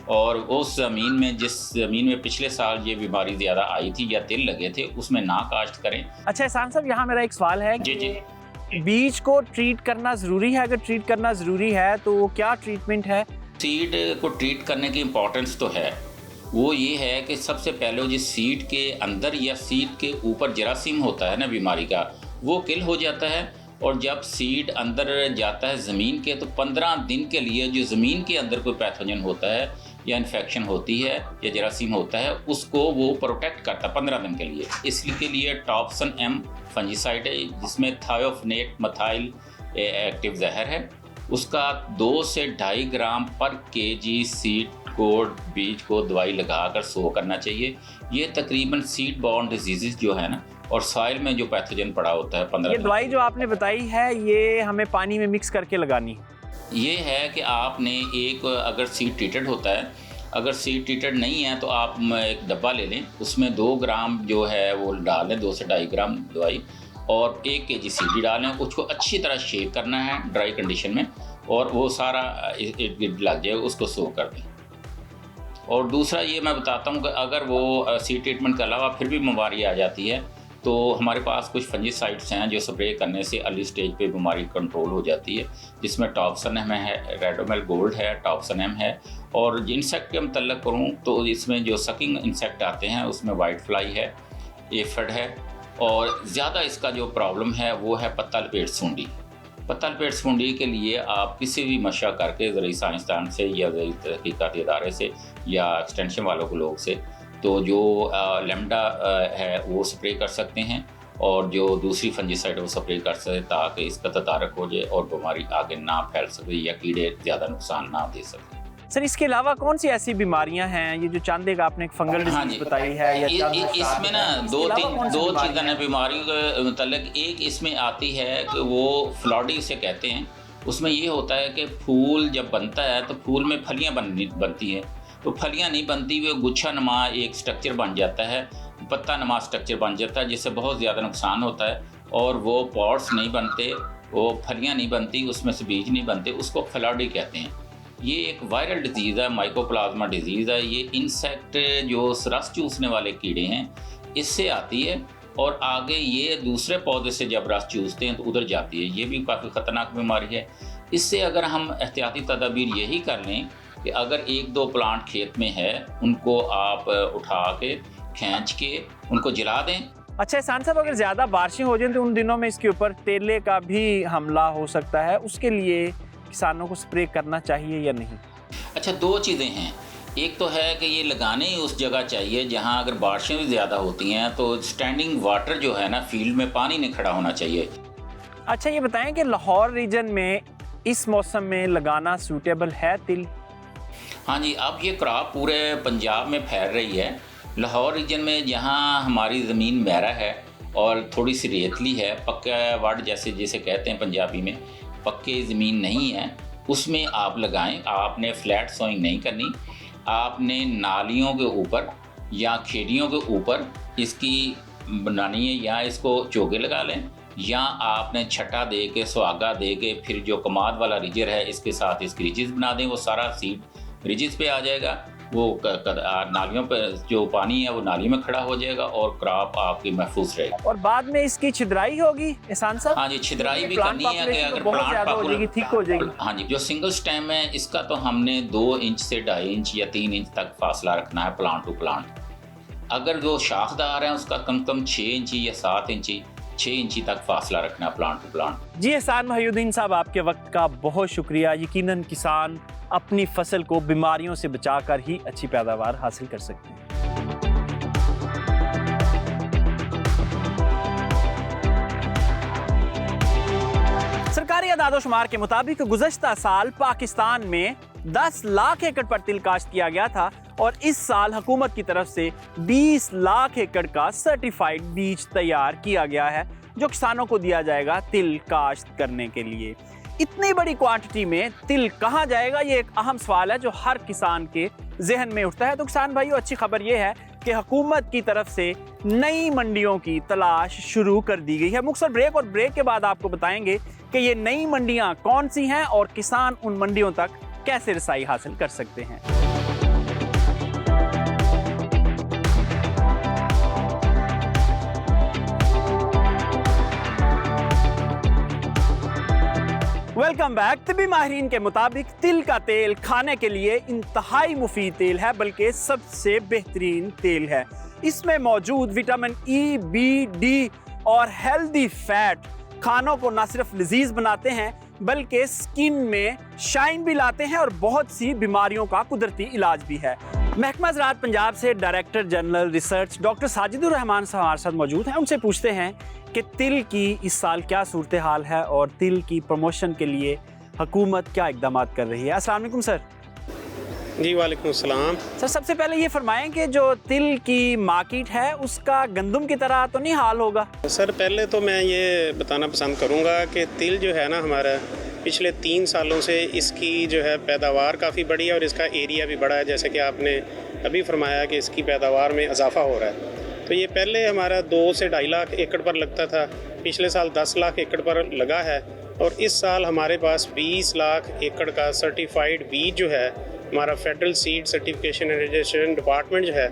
और उस ज़मीन में जिस ज़मीन में पिछले साल ये बीमारी ज़्यादा आई थी या तिल लगे थे उसमें ना काश्त करें। अच्छा एहसान साहब, यहाँ मेरा एक सवाल है जी जी, बीज को ट्रीट करना ज़रूरी है? अगर ट्रीट करना ज़रूरी है तो क्या ट्रीटमेंट है? सीड को ट्रीट करने की इम्पोर्टेंस तो है। वो ये है कि सबसे पहले जिस सीड के अंदर या सीड के ऊपर जरासीम होता है ना बीमारी का, वो किल हो जाता है। और जब सीड अंदर जाता है ज़मीन के, तो 15 दिन के लिए जो ज़मीन के अंदर कोई पैथोजन होता है या इन्फेक्शन होती है या जरासीम होता है, उसको वो प्रोटेक्ट करता है 15 दिन के लिए। इसके लिए टॉप्सन एम फंजीसाइड है जिसमें थायोफनेट मथाइल एक्टिव जहर है, उसका 2 से 2.5 ग्राम पर केजी सीड को बीज को दवाई लगाकर सो करना चाहिए। ये तकरीबन सीड बॉर्न डिजीज़ जो है ना, और सॉइल में जो पैथोजन पड़ा होता है 15 ये दवाई जो आपने बताई है ये हमें पानी में मिक्स करके लगानी है? ये है कि आपने एक, अगर सीड ट्रीटेड होता है, अगर सीड ट्रीटेड नहीं है तो आप एक डब्बा ले लें, उसमें 2 ग्राम जो है वो डाल लें, 2 से 2.5 ग्राम दवाई, और 1 केजी सीडी डालें। उसको अच्छी तरह शेक करना है ड्राई कंडीशन में, और वो सारा इर्द गिर्द लग जाए, उसको सो कर दें। और दूसरा ये मैं बताता हूँ कि अगर वो सीड ट्रीटमेंट के अलावा फिर भी बीमारी आ जाती है तो हमारे पास कुछ फंजीसाइड्स हैं जो स्प्रे करने से अर्ली स्टेज पे बीमारी कंट्रोल हो जाती है, जिसमें टॉप्सन एम है, रेडोमेल गोल्ड है, टॉप्सन एम है। और इंसेक्ट के मतलब करूँ तो इसमें जो सकिंग इंसेक्ट आते हैं उसमें वाइट फ्लाई है, एफिड है, और ज़्यादा इसका जो प्रॉब्लम है वो है पत्ता लपेट सूंडी। पत्ता लपेट सूंडी के लिए आप किसी भी मशा करके ज़रूरी साइंसदान से या ज़रूरी तहकीकाती इदारे से या एक्सटेंशन वालों को लोग से, तो जो लेमडा है वो स्प्रे कर सकते हैं, और जो दूसरी फंजीसाइड वो स्प्रे कर सकते हैं ताकि इसका तदारक हो जाए और बीमारी आगे ना फैल सके या कीड़े ज़्यादा नुकसान ना दे सकें। सर इसके अलावा कौन सी ऐसी बीमारियां हैं, ये जो चांदे का आपने एक फंगल डिजीज बताई है या इसमें ना दो चीज़ें हैं बीमारियों के मतलब। एक इसमें आती है कि वो फ्लॉडी उसे कहते हैं, उसमें ये होता है कि फूल जब बनता है तो फूल में फलियाँ बनती हैं, तो फलियाँ नहीं बनती, वो गुच्छा नुमा एक स्ट्रक्चर बन जाता है, पत्ता नुमा स्ट्रक्चर बन जाता है, जिससे बहुत ज़्यादा नुकसान होता है। और वो पॉट्स नहीं बनते, वो फलियाँ नहीं बनती, उसमें से बीज नहीं बनते, उसको फ्लॉडी कहते हैं। ये एक वायरल डिजीज़ है, माइकोप्लाज्मा डिजीज़ है। ये इंसेक्ट जो रस चूसने वाले कीड़े हैं इससे आती है, और आगे ये दूसरे पौधे से जब रस चूसते हैं तो उधर जाती है। ये भी काफ़ी ख़तरनाक बीमारी है। इससे अगर हम एहतियाती तदाबीर यही कर लें कि अगर 1-2 प्लांट खेत में है उनको आप उठा के खींच के उनको जला दें। अच्छा एहसान साहब, अगर ज़्यादा बारिशें हो जाएं तो उन दिनों में इसके ऊपर तेले का भी हमला हो सकता है, उसके लिए किसानों को स्प्रे करना चाहिए या नहीं? अच्छा, 2 चीज़ें हैं। एक तो है कि ये लगाने ही उस जगह चाहिए जहाँ अगर बारिशें भी ज़्यादा होती हैं तो स्टैंडिंग वाटर जो है ना, फील्ड में पानी नहीं खड़ा होना चाहिए। अच्छा ये बताएं कि लाहौर रीजन में इस मौसम में लगाना सूटेबल है तिल? हाँ जी, अब ये क्रॉप पूरे पंजाब में फैल रही है। लाहौर रीजन में जहाँ हमारी ज़मीन मैरा है और थोड़ी सी रेतली है, पक्का वार्ड जिसे कहते हैं पंजाबी में, पक्की ज़मीन नहीं है, उसमें आप लगाएं। आपने फ्लैट सोइंग नहीं करनी, आपने नालियों के ऊपर या खेड़ियों के ऊपर इसकी बनानी है, या इसको चोगे लगा लें, या आपने छटा दे के सुहागा दे के फिर जो कमाद वाला रिजर है इसके साथ इसकी रिजिज बना दें। वो सारा सीड रिजिज पे आ जाएगा, वो नालियों पे जो पानी है वो नाली में खड़ा हो जाएगा और क्रॉप आपकी महफूज रहेगी। और बाद में इसकी छिदराई होगी एहसान साहब? हाँ जी, छिदराई भी करनी है कि अगर प्लांट हो जाएगी, ठीक हो जाएगी। हाँ जी, जो सिंगल स्टेम है इसका तो हमने 2 इंच से 2.5 इंच या 3 इंच तक फासला रखना है प्लांट टू प्लांट। अगर जो शाखदार है उसका कम से कम 6 इंची या 7 इंची 6 इंची तक फासला रखना प्लांट टू प्लांट। जी एहसान महिउद्दीन साहब, आपके वक्त का बहुत शुक्रिया। यकीनन किसान अपनी फसल को बीमारियों से बचाकर ही अच्छी पैदावार हासिल कर सकते हैं। सरकारी आदादोशुमार के मुताबिक गुज़श्ता साल पाकिस्तान में 10 लाख एकड़ पर तिल काश्त किया गया था, और इस साल हुकूमत की तरफ से 20 लाख एकड़ का सर्टिफाइड बीज तैयार किया गया है। जो किसानों को दिया जाएगा तिल काश्त करने के लिए। इतनी बड़ी क्वांटिटी में तिल कहाँ जाएगा, ये एक अहम सवाल है जो हर किसान के जहन में उठता है। तो किसान भाइयों, अच्छी खबर ये है कि हुकूमत की तरफ से नई मंडियों की तलाश शुरू कर दी गई है। मुख्तसर ब्रेक, और ब्रेक के बाद आपको बताएंगे कि ये नई मंडियां कौन सी हैं और किसान उन मंडियों तक कैसे रसाई हासिल कर सकते हैं। Welcome back. तिब्बी माहिरीन के मुताबिक तिल का तेल खाने के लिए इंतहाई मुफीद तेल है, बल्कि सबसे बेहतरीन तेल है। इसमें मौजूद विटामिन ई, बी, डी और हेल्दी फैट खानों को न सिर्फ लजीज बनाते हैं बल्कि स्किन में शाइन भी लाते हैं और बहुत सी बीमारियों का कुदरती इलाज भी है। महकमा ज़राअत पंजाब से director general research doctor Sajidur Rahman साहब हमारे साथ मौजूद हैं। उनसे पूछते हैं कि तिल की इस साल क्या सूरत हाल है और तिल की प्रमोशन के लिए हुकूमत क्या इक़दाम कर रही है। अस्सलाम वालेकुम सर। जी वालेकुम सलाम। सर, सबसे पहले ये फरमाएं कि जो तिल की मार्केट है उसका गंदम की तरह तो नहीं हाल होगा? सर, पहले तो मैं ये बताना पसंद करूँगा कि तिल जो है ना, हमारा पिछले 3 सालों से इसकी जो है पैदावार काफ़ी बड़ी है और इसका एरिया भी बड़ा है। जैसे कि आपने अभी फरमाया कि इसकी पैदावार में इजाफा हो रहा है। तो ये पहले हमारा 2 से 2.5 लाख एकड़ पर लगता था, पिछले साल 10 लाख एकड़ पर लगा है और इस साल हमारे पास 20 लाख एकड़ का सर्टिफाइड बीज जो है हमारा federal seed certification and registration department जो है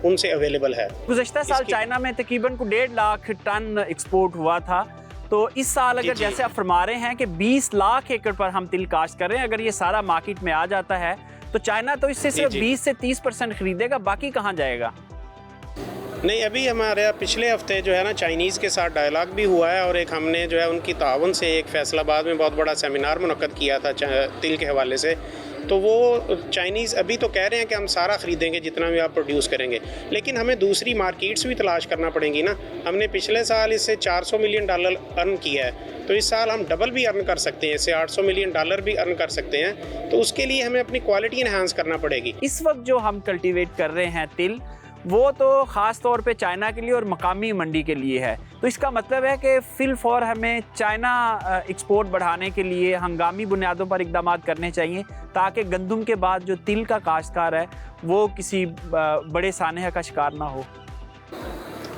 उनसे अवेलेबल है। गुज़श्ता साल चाइना में तकरीबन को 1.5 लाख टन एक्सपोर्ट हुआ था, तो इस साल अगर जैसे आप फरमा रहे हैं कि 20 लाख एकड़ पर हम तिल काश्त कर रहे हैं, अगर ये सारा मार्केट में आ जाता है तो चाइना तो इससे सिर्फ 20 से 30% खरीदेगा, बाकी कहाँ जाएगा? नहीं, अभी हमारे पिछले हफ्ते जो है ना चाइनीज़ के साथ डायलॉग भी हुआ है और एक हमने जो है उनकी तावन से एक फैसलाबाद में बहुत बड़ा सेमिनार मुनक्कद किया था तिल के हवाले से। तो वो चाइनीज़ अभी तो कह रहे हैं कि हम सारा ख़रीदेंगे जितना भी आप प्रोड्यूस करेंगे, लेकिन हमें दूसरी मार्केट्स भी तलाश करना पड़ेंगी ना। हमने पिछले साल इससे $400 मिलियन अर्न किया है, तो इस साल हम डबल भी अर्न कर सकते हैं, इससे $800 मिलियन भी अर्न कर सकते हैं। तो उसके लिए हमें अपनी क्वालिटी इन्हांस करना पड़ेगी। इस वक्त जो हम कल्टीवेट कर रहे हैं तिल, वो तो ख़ास तौर पे चाइना के लिए और मकामी मंडी के लिए है। तो इसका मतलब है कि फिल फॉर हमें चाइना एक्सपोर्ट बढ़ाने के लिए हंगामी बुनियादों पर इक़दाम करने चाहिए, ताकि गंदम के बाद जो तिल का काश्तकार है वो किसी बड़े सानहे का शिकार ना हो।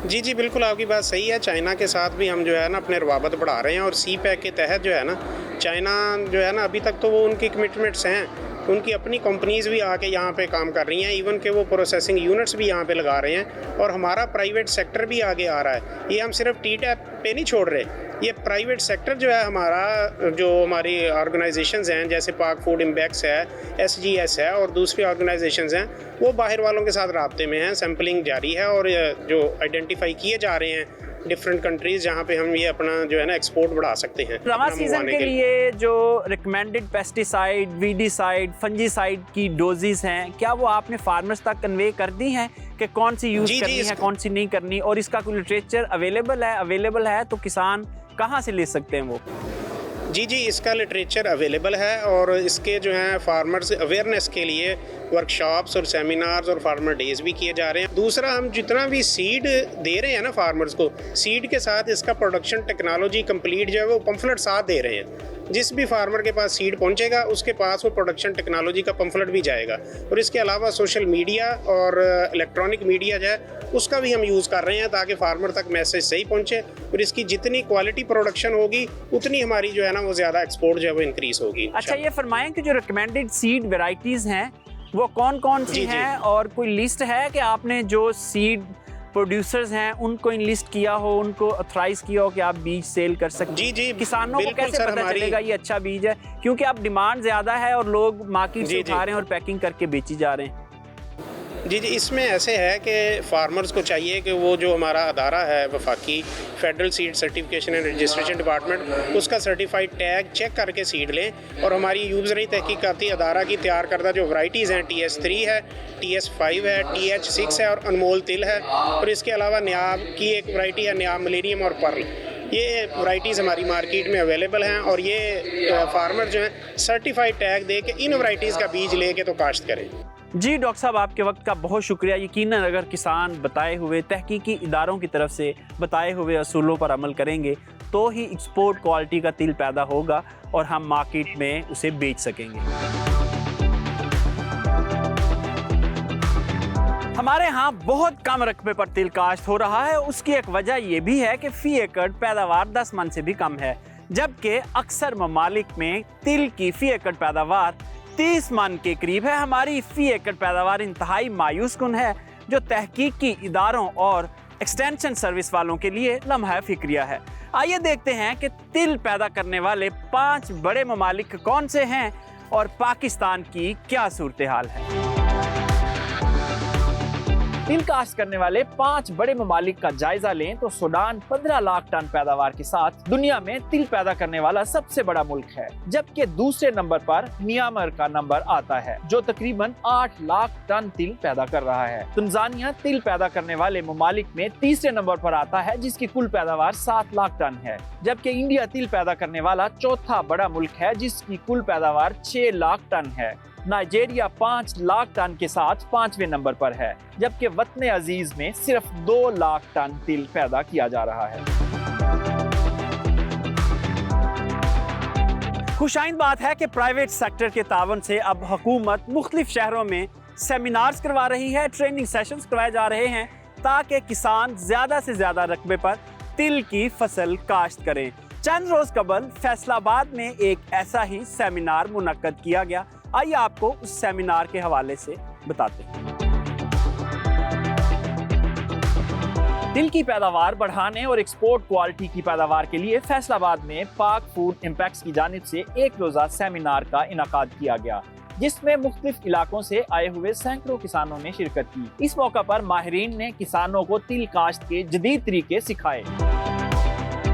जी जी, बिल्कुल आपकी बात सही है। चाइना के साथ भी हम जो है ना अपने रवाबत बढ़ा रहे हैं और सी पैक के तहत जो है ना चाइना जो है ना अभी तक तो वो उनकी कमिटमेंट्स हैं, उनकी अपनी कंपनीज़ भी आके यहाँ पे काम कर रही हैं, इवन के वो प्रोसेसिंग यूनिट्स भी यहाँ पे लगा रहे हैं और हमारा प्राइवेट सेक्टर भी आगे आ रहा है। ये हम सिर्फ टी-टैप पे नहीं छोड़ रहे, ये प्राइवेट सेक्टर जो है हमारा, जो हमारी ऑर्गेनाइजेशंस हैं जैसे पाक फूड इम्बैक्स है, SGS है और दूसरी ऑर्गेनाइजेशंस हैं, वो बाहर वालों के साथ राब्ते में हैं, सैम्पलिंग जारी है और जो आइडेंटिफाई किए जा रहे हैं डिफरेंट कंट्रीज़ जहाँ पे हम ये अपना जो है ना एक्सपोर्ट बढ़ा सकते हैं। रवा सीजन के लिए जो रिकमेंडेड पेस्टिसाइड, वीडिसाइड, फंजीसाइड की डोजेस हैं, क्या वो आपने फार्मर्स तक कन्वे कर दी हैं कि कौन सी यूज़ करनी है, कौन सी नहीं करनी, और इसका कोई लिटरेचर अवेलेबल है तो किसान कहाँ से ले सकते हैं वो? जी जी, इसका लिटरेचर अवेलेबल है और इसके जो हैं फार्मर्स अवेयरनेस के लिए वर्कशॉप्स और सेमिनार्स और फार्मर डेज भी किए जा रहे हैं। दूसरा, हम जितना भी सीड दे रहे हैं ना फार्मर्स को, सीड के साथ इसका प्रोडक्शन टेक्नोलॉजी कंप्लीट जो है वो पम्फलेट साथ दे रहे हैं। जिस भी फार्मर के पास सीड पहुंचेगा उसके पास वो प्रोडक्शन टेक्नोलॉजी का पम्फलेट भी जाएगा। और इसके अलावा सोशल मीडिया और इलेक्ट्रॉनिक मीडिया जो है उसका भी हम यूज़ कर रहे हैं ताकि फार्मर तक मैसेज सही पहुंचे और इसकी जितनी क्वालिटी प्रोडक्शन होगी उतनी हमारी जो है ना वो ज़्यादा एक्सपोर्ट जो है वो इंक्रीज़ होगी। अच्छा, ये फरमाएं कि जो रिकमेंडेड सीड वेराइटीज़ हैं वो कौन कौन सी हैं और कोई लिस्ट है कि आपने जो सीड प्रोड्यूसर्स हैं उनको लिस्ट किया हो, उनको ऑथराइज किया हो कि आप बीज सेल कर सकते हैं? जी जी, किसानों को कैसे पता चलेगा ये अच्छा बीज है, क्योंकि अब डिमांड ज़्यादा है और लोग मार्केट से उठा रहे हैं और पैकिंग करके बेची जा रहे हैं? जी जी, इसमें ऐसे है कि फार्मर्स को चाहिए कि वो जो हमारा अदारा है वफाकी federal seed certification and registration department, उसका सर्टिफाइड टैग चेक करके सीड लें और हमारी यूज़री तहकीकाती अदारा की तैयार करदा जो वैराइटीज़ हैं TS3 है, TS5 है, TH6 है और अनमोल तिल है और इसके अलावा न्याब की एक वैरायटी है न्याब मिलेनियम और पर्ल। ये वैरायटीज़ हमारी मार्केट में अवेलेबल हैं और ये फार्मर जो हैं सर्टिफाइड टैग दे के इन वैरायटीज़ का बीज लेके तो काश्त करें। जी डॉक्टर साहब, आपके वक्त का बहुत शुक्रिया। यकीनन अगर किसान बताए हुए तहकीकी इदारों की तरफ से बताए हुए असूलों पर अमल करेंगे तो ही एक्सपोर्ट क्वालिटी का तिल पैदा होगा और हम मार्केट में उसे बेच सकेंगे। हमारे यहाँ बहुत कम रकबे पर तिल काश्त हो रहा है। उसकी एक वजह यह भी है कि फी एकड़ पैदावार 10 मन से भी कम है, जबकि अक्सर ममालिक में तिल की फी एकड़ पैदावार 30 मन के करीब है। हमारी फी एकड़ पैदावार इंतहाई मायूस कुन है, जो तहकीकी इदारों और एक्सटेंशन सर्विस वालों के लिए लम्हा फिक्रिया है। आइए देखते हैं कि तिल पैदा करने वाले 5 बड़े ममालिक कौन से हैं और पाकिस्तान की क्या सूरत हाल है। तिल काश्त करने वाले 5 बड़े ममालिक का जायजा लें तो सूडान 15 लाख टन पैदावार के साथ दुनिया में तिल पैदा करने वाला सबसे बड़ा मुल्क है, जबकि दूसरे नंबर पर म्यांमार का नंबर आता है जो तकरीबन 8 लाख टन तिल पैदा कर रहा है। तंजानिया तिल पैदा करने वाले ममालिक में तीसरे नंबर पर आता है जिसकी कुल पैदावार 7 लाख टन है, जबकि इंडिया तिल पैदा करने वाला चौथा बड़ा मुल्क है जिसकी कुल पैदावार 6 लाख टन है। नाइजीरिया 5 लाख टन के साथ 5वें नंबर पर है, जबकि वतन अजीज में सिर्फ 2 लाख टन तिल पैदा किया जा रहा है। खुशाइंद बात है कि प्राइवेट सेक्टर के तावन से अब हुकूमत मुख्तलिफ शहरों में सेमिनार्स करवा रही है, ट्रेनिंग सेशंस करवाए जा रहे हैं ताकि किसान ज्यादा से ज्यादा रकबे पर तिल की फसल काश्त करें। चंद रोज कबल फैसलाबाद में एक ऐसा ही सेमिनार मुनक्कद किया गया। आइए आपको उस सेमिनार के हवाले से बताते हैं। तिल की पैदावार बढ़ाने और एक्सपोर्ट क्वालिटी की पैदावार के लिए फैसलाबाद में पाक फूड इम्पैक्ट्स की जानिब से एक रोजा सेमिनार का इनाकाद किया गया, जिसमें मुख्तलिफ इलाकों से आए हुए सैकड़ों किसानों ने शिरकत की। इस मौका पर माहिरीन ने किसानों को तिल काश्त के जदीद तरीके सिखाए।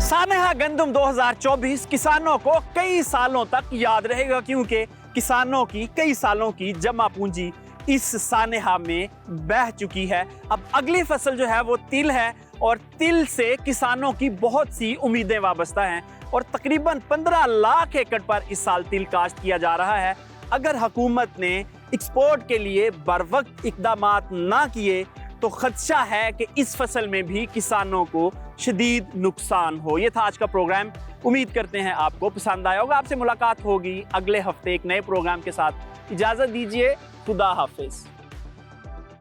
सानेहा गंदम 2024 किसानों को कई सालों तक याद रहेगा, क्योंकि किसानों की कई सालों की जमा पूंजी इस सानेहा में बह चुकी है। अब अगली फसल जो है वो तिल है और तिल से किसानों की बहुत सी उम्मीदें वाबस्ता हैं और तकरीबन 15 लाख एकड़ पर इस साल तिल काश्त किया जा रहा है। अगर हुकूमत ने एक्सपोर्ट के लिए बरवक्त इक़दामात ना किए तो खदशा है कि इस फसल में भी किसानों को शदीद नुकसान हो। ये था आज का प्रोग्राम। उम्मीद करते हैं आपको पसंद आया होगा। आपसे मुलाकात होगी अगले हफ्ते एक नए प्रोग्राम के साथ। इजाज़त दीजिए, खुदा हाफिज।